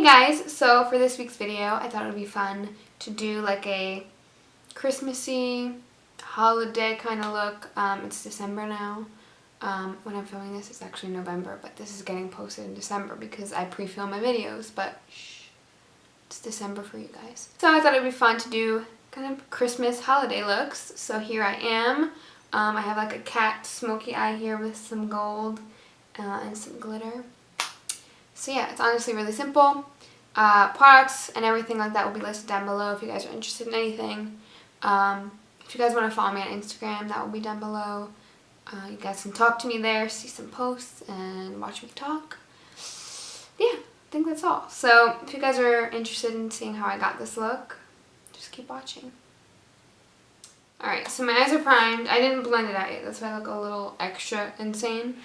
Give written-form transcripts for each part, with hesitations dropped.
Hey guys, so for this week's video, I thought it would be fun to do like a Christmassy holiday kind of look. It's December now. When I'm filming this, it's actually November, but this is getting posted in December because I pre-film my videos, but shh, it's December for you guys. So I thought it would be fun to do kind of Christmas holiday looks. So here I am. I have like a cat smoky eye here with some gold and some glitter. So yeah, it's honestly really simple. Products and everything like that will be listed down below if you guys are interested in anything. If you guys want to follow me on Instagram, that will be down below. You guys can talk to me there, see some posts, and watch me talk. Yeah, I think that's all. So if you guys are interested in seeing how I got this look, just keep watching. Alright, so my eyes are primed. I didn't blend it out yet. That's why I look a little extra insane.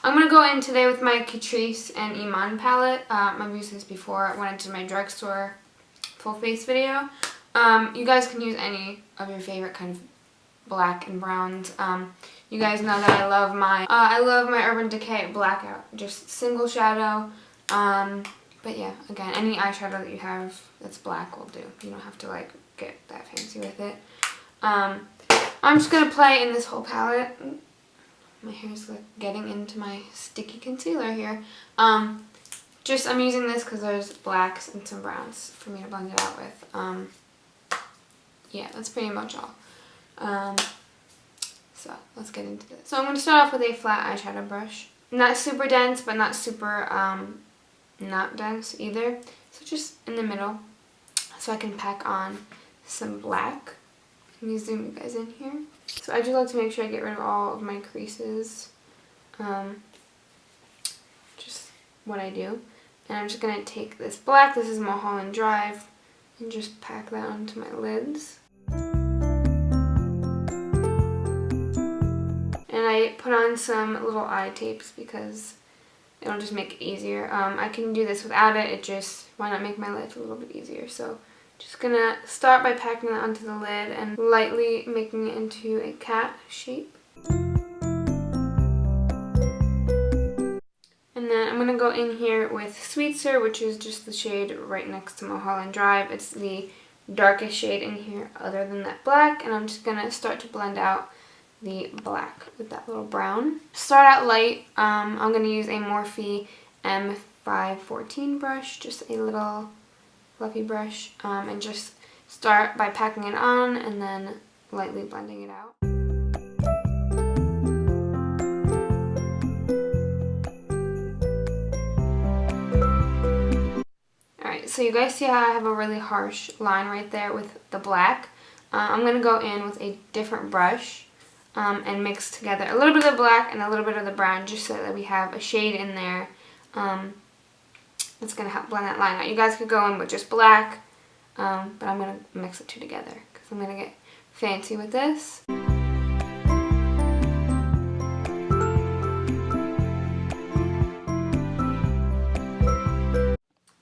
I'm going to go in today with my Catrice and Eman palette. I've used this before when I did my drugstore full face video. You guys can use any of your favorite kind of black and browns. You guys know that I love my Urban Decay Blackout, just single shadow. But yeah, again, any eyeshadow that you have that's black will do. You don't have to like get that fancy with it. I'm just going to play in this whole palette. My hair's like getting into my sticky concealer here. I'm using this because there's blacks and some browns for me to blend it out with. Yeah, that's pretty much all. So let's get into this. So I'm going to start off with a flat eyeshadow brush. Not super dense, but not super not dense either. So just in the middle. So I can pack on some black. Let me zoom you guys in here. So I just like to make sure I get rid of all of my creases. Just what I do. And I'm just going to take this black, this is Mulholland Drive, and just pack that onto my lids. And I put on some little eye tapes because it'll just make it easier. I can do this without it, why not make my life a little bit easier. So just gonna start by packing that onto the lid and lightly making it into a cat shape. And then I'm gonna go in here with Sweetser, which is just the shade right next to Mulholland Drive. It's the darkest shade in here other than that black, and I'm just gonna start to blend out the black with that little brown. Start out light. I'm gonna use a Morphe M514 brush, just a little fluffy brush, and just start by packing it on and then lightly blending it out. Alright, so you guys see how I have a really harsh line right there with the black. I'm going to go in with a different brush and mix together a little bit of the black and a little bit of the brown just so that we have a shade in there that's going to help blend that line out. You guys could go in with just black, but I'm going to mix the two together because I'm going to get fancy with this.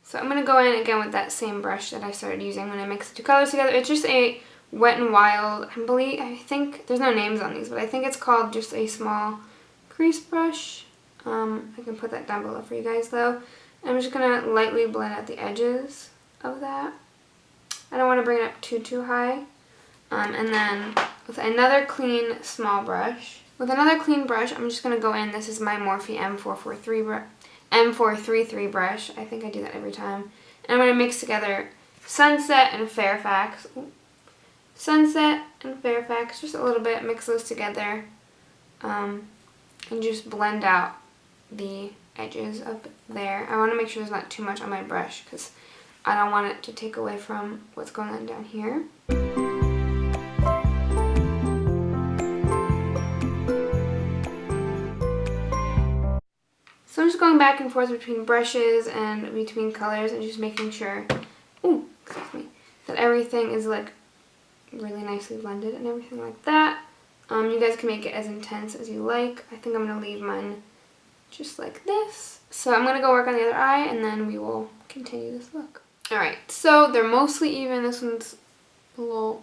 So I'm going to go in again with that same brush that I started using when I mixed the two colors together. It's just a Wet n Wild, I think, there's no names on these, but I think it's called just a small crease brush. I can put that down below for you guys though. I'm just going to lightly blend out the edges of that. I don't want to bring it up too high. And then with another clean small brush. With another clean brush, I'm just going to go in. This is my Morphe M433 brush. I think I do that every time. And I'm going to mix together Sunset and Fairfax. Sunset and Fairfax, just a little bit. Mix those together. And just blend out the edges up there. I want to make sure there's not too much on my brush because I don't want it to take away from what's going on down here. So I'm just going back and forth between brushes and between colors and just making sure, that everything is like really nicely blended and everything like that. You guys can make it as intense as you like. I think I'm going to leave mine just like this. So I'm going to go work on the other eye and then we will continue this look. Alright, so they're mostly even. This one's a little,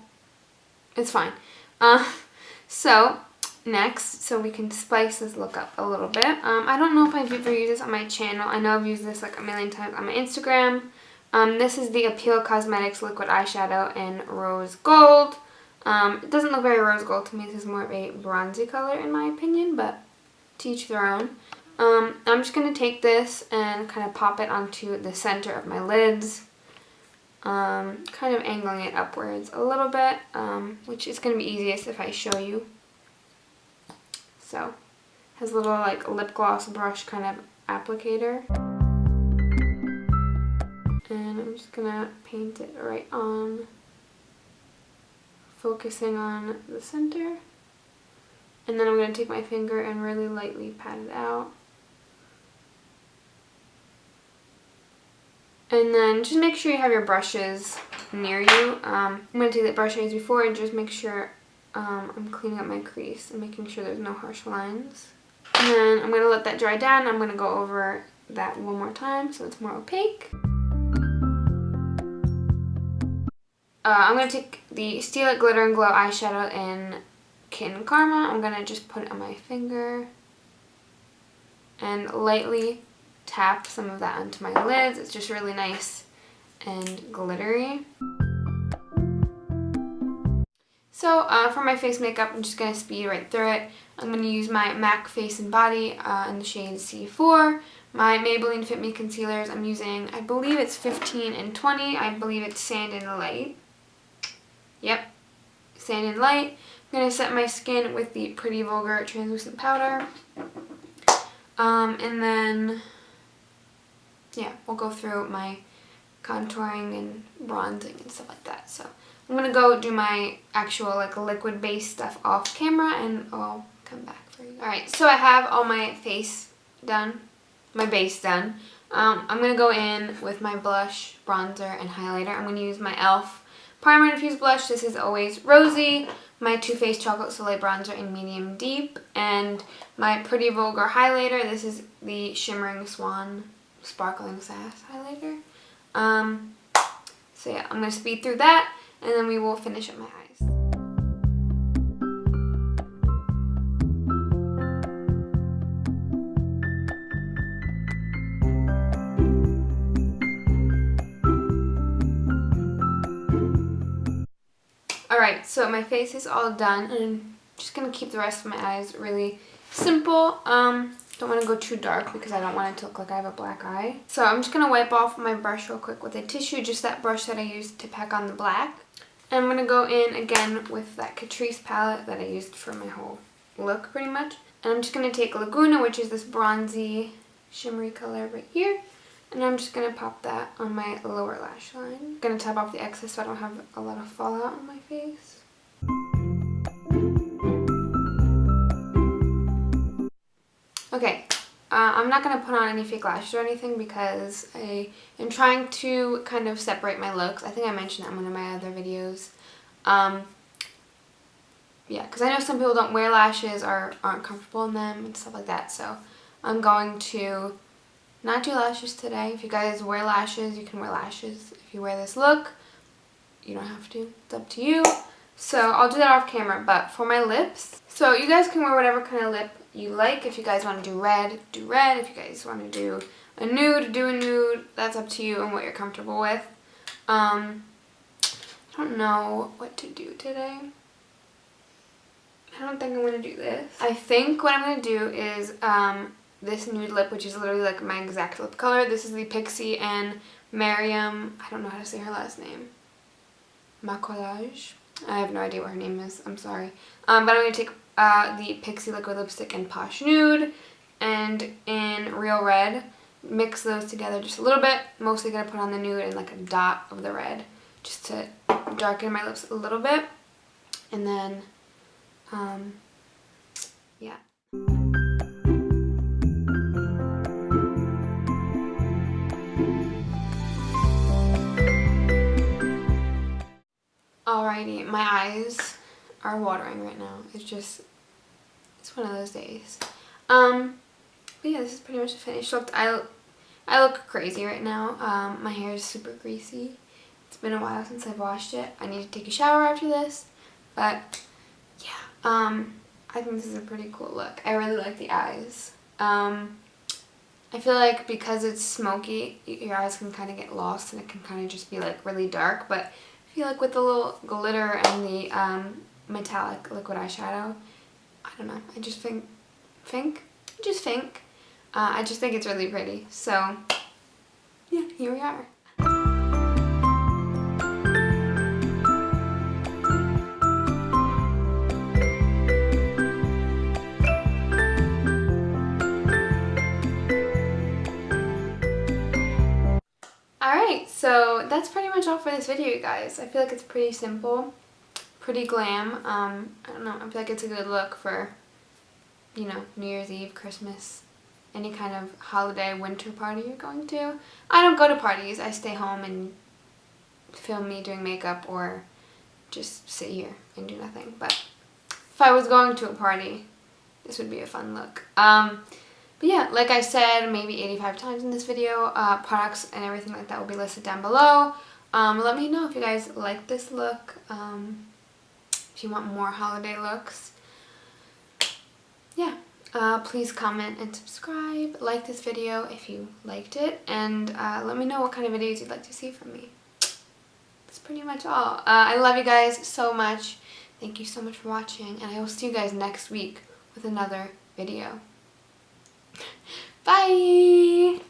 it's fine. So next so we can spice this look up a little bit. I don't know if I've ever used this on my channel. I know I've used this like a million times on my Instagram. This is the Appeal Cosmetics Liquid Eyeshadow in Rose Gold. It doesn't look very rose gold to me. This is more of a bronzy color in my opinion, but to each their own. I'm just going to take this and kind of pop it onto the center of my lids. Kind of angling it upwards a little bit, which is going to be easiest if I show you. So, has a little like lip gloss brush kind of applicator. And I'm just going to paint it right on, focusing on the center. And then I'm going to take my finger and really lightly pat it out. And then just make sure you have your brushes near you. I'm going to take that brush I used before and just make sure I'm cleaning up my crease and making sure there's no harsh lines. And then I'm going to let that dry down. I'm going to go over that one more time so it's more opaque. I'm going to take the Stila Glitter and Glow eyeshadow in Kitten Karma. I'm going to just put it on my finger and lightly tap some of that onto my lids. It's just really nice and glittery. So for my face makeup, I'm just going to speed right through it. I'm going to use my MAC Face and Body in the shade C4. My Maybelline Fit Me concealers I'm using, I believe it's 15 and 20. I believe it's Sand and Light. Yep, Sand and Light. I'm going to set my skin with the Pretty Vulgar translucent powder. And then, yeah, we'll go through my contouring and bronzing and stuff like that. So I'm going to go do my actual like liquid base stuff off camera and I'll come back for you. Alright, so I have all my face done, my base done. I'm going to go in with my blush, bronzer, and highlighter. I'm going to use my e.l.f. Primer Infused Blush. This is always Rosy. My Too Faced Chocolate Soleil Bronzer in Medium Deep. And my Pretty Vulgar Highlighter. This is the Shimmering Swan Sparkling Sass Highlighter. So yeah, I'm going to speed through that. And then we will finish up my eyes. Alright, so my face is all done, and I'm just going to keep the rest of my eyes really simple. Don't want to go too dark because I don't want it to look like I have a black eye. So I'm just going to wipe off my brush real quick with a tissue, just that brush that I used to pack on the black. And I'm going to go in again with that Catrice palette that I used for my whole look pretty much. And I'm just going to take Laguna, which is this bronzy shimmery color right here. And I'm just going to pop that on my lower lash line. I'm going to top off the excess so I don't have a lot of fallout on my face. Okay, I'm not going to put on any fake lashes or anything because I am trying to kind of separate my looks. I think I mentioned that in one of my other videos. Yeah, because I know some people don't wear lashes or aren't comfortable in them and stuff like that. So I'm going to not do lashes today. If you guys wear lashes, you can wear lashes. If you wear this look, you don't have to. It's up to you. So I'll do that off camera. But for my lips, so you guys can wear whatever kind of lip you like. If you guys want to do red, do red. If you guys want to do a nude, do a nude. That's up to you and what you're comfortable with. I don't know what to do today. I don't think I'm going to do this. I think what I'm going to do is this nude lip, which is literally like my exact lip color. This is the Pixi and Miriam, I don't know how to say her last name, Maquillage. I have no idea what her name is, I'm sorry. But I'm going to take the Pixi liquid lipstick in Posh Nude and in Real Red. Mix those together just a little bit. Mostly going to put on the nude and like a dot of the red just to darken my lips a little bit. And then, yeah. Alrighty, my eyes are watering right now. It's one of those days. But yeah, this is pretty much the finished look. I look crazy right now. My hair is super greasy. It's been a while since I've washed it. I need to take a shower after this. But yeah, I think this is a pretty cool look. I really like the eyes. I feel like because it's smoky, your eyes can kind of get lost and it can kind of just be like really dark, but I feel like with the little glitter and the metallic liquid eyeshadow, I don't know, I just think it's really pretty. So yeah, here we are. Alright, so that's pretty much all for this video, you guys. I feel like it's pretty simple, pretty glam. I don't know, I feel like it's a good look for, you know, New Year's Eve, Christmas, any kind of holiday, winter party you're going to. I don't go to parties. I stay home and film me doing makeup or just sit here and do nothing. But if I was going to a party, this would be a fun look. But yeah, like I said, maybe 85 times in this video, products and everything like that will be listed down below. Let me know if you guys like this look, if you want more holiday looks. Yeah, please comment and subscribe, like this video if you liked it, and let me know what kind of videos you'd like to see from me. That's pretty much all. I love you guys so much. Thank you so much for watching, and I will see you guys next week with another video. Bye!